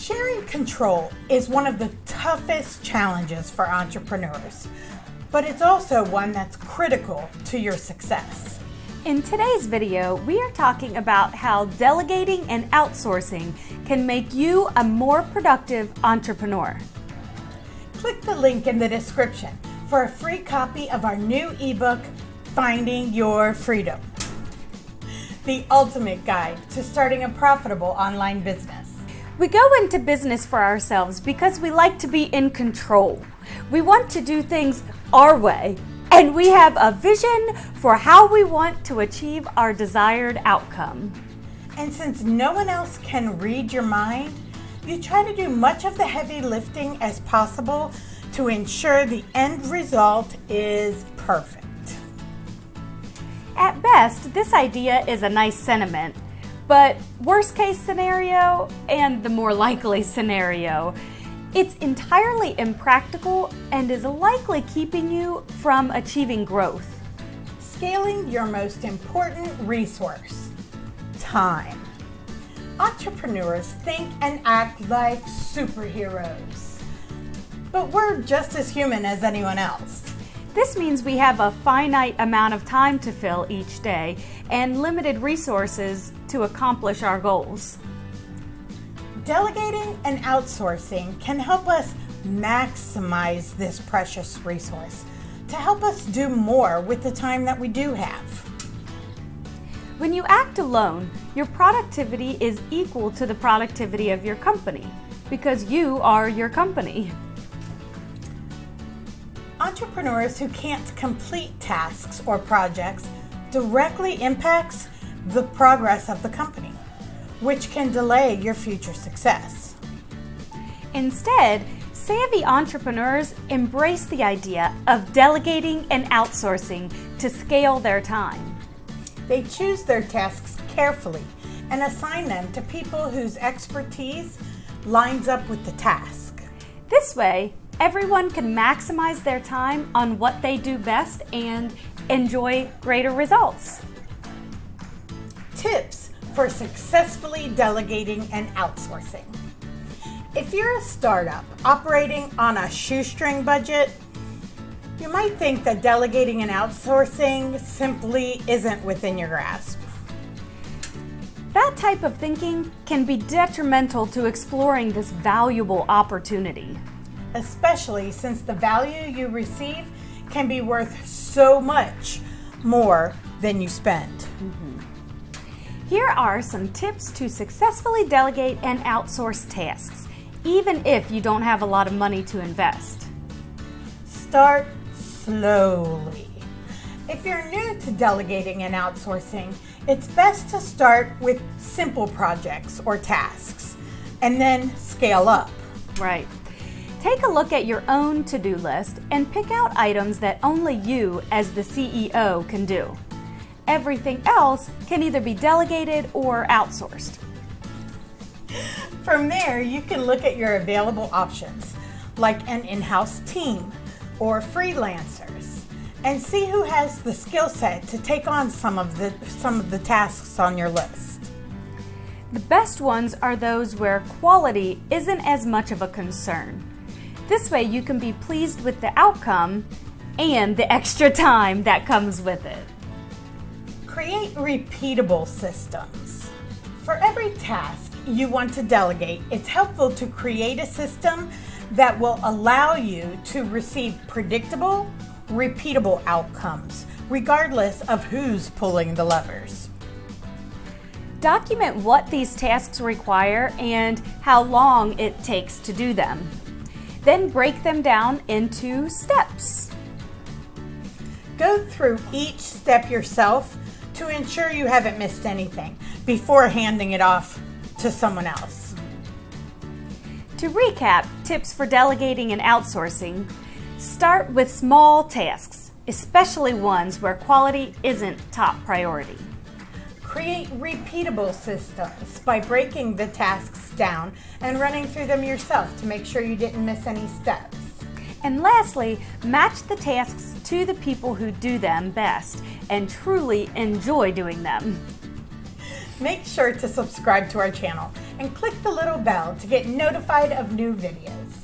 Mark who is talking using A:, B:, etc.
A: Sharing control is one of the toughest challenges for entrepreneurs, but it's also one that's critical to your success.
B: In today's video, we are talking about how delegating and outsourcing can make you a more productive entrepreneur.
A: Click the link in the description for a free copy of our new ebook, Finding Your Freedom, the ultimate guide to starting a profitable online business.
B: We go into business for ourselves because we like to be in control. We want to do things our way, and we have a vision for how we want to achieve our desired outcome.
A: And since no one else can read your mind, you try to do much of the heavy lifting as possible to ensure the end result is perfect.
B: At best, this idea is a nice sentiment, but worst case scenario and the more likely scenario, it's entirely impractical and is likely keeping you from achieving growth.
A: Scaling your most important resource, time. Entrepreneurs think and act like superheroes, but we're just as human as anyone else.
B: This means we have a finite amount of time to fill each day and limited resources to accomplish our goals.
A: Delegating and outsourcing can help us maximize this precious resource to help us do more with the time that we do have.
B: When you act alone, your productivity is equal to the productivity of your company because you are your company.
A: Entrepreneurs who can't complete tasks or projects directly impacts the progress of the company, which can delay your future success.
B: Instead, savvy entrepreneurs embrace the idea of delegating and outsourcing to scale their time.
A: They choose their tasks carefully and assign them to people whose expertise lines up with the task.
B: This way, everyone can maximize their time on what they do best and enjoy greater results.
A: Tips for successfully delegating and outsourcing. If you're a startup operating on a shoestring budget, you might think that delegating and outsourcing simply isn't within your grasp.
B: That type of thinking can be detrimental to exploring this valuable opportunity,
A: especially since the value you receive can be worth so much more than you spend.
B: Here are some tips to successfully delegate and outsource tasks, even if you don't have a lot of money to invest.
A: Start slowly. If you're new to delegating and outsourcing, it's best to start with simple projects or tasks and then scale up.
B: Right. Take a look at your own to-do list and pick out items that only you as the CEO can do. Everything else can either be delegated or outsourced.
A: From there, you can look at your available options, like an in-house team or freelancers, and see who has the skill set to take on some of the tasks on your list.
B: The best ones are those where quality isn't as much of a concern. This way you can be pleased with the outcome and the extra time that comes with it.
A: Create repeatable systems. For every task you want to delegate, it's helpful to create a system that will allow you to receive predictable, repeatable outcomes, regardless of who's pulling the levers.
B: Document what these tasks require and how long it takes to do them. Then break them down into steps.
A: Go through each step yourself to ensure you haven't missed anything before handing it off to someone else.
B: To recap tips for delegating and outsourcing, start with small tasks, especially ones where quality isn't top priority.
A: Create repeatable systems by breaking the tasks down and running through them yourself to make sure you didn't miss any steps.
B: And lastly, match the tasks to the people who do them best and truly enjoy doing them.
A: Make sure to subscribe to our channel and click the little bell to get notified of new videos.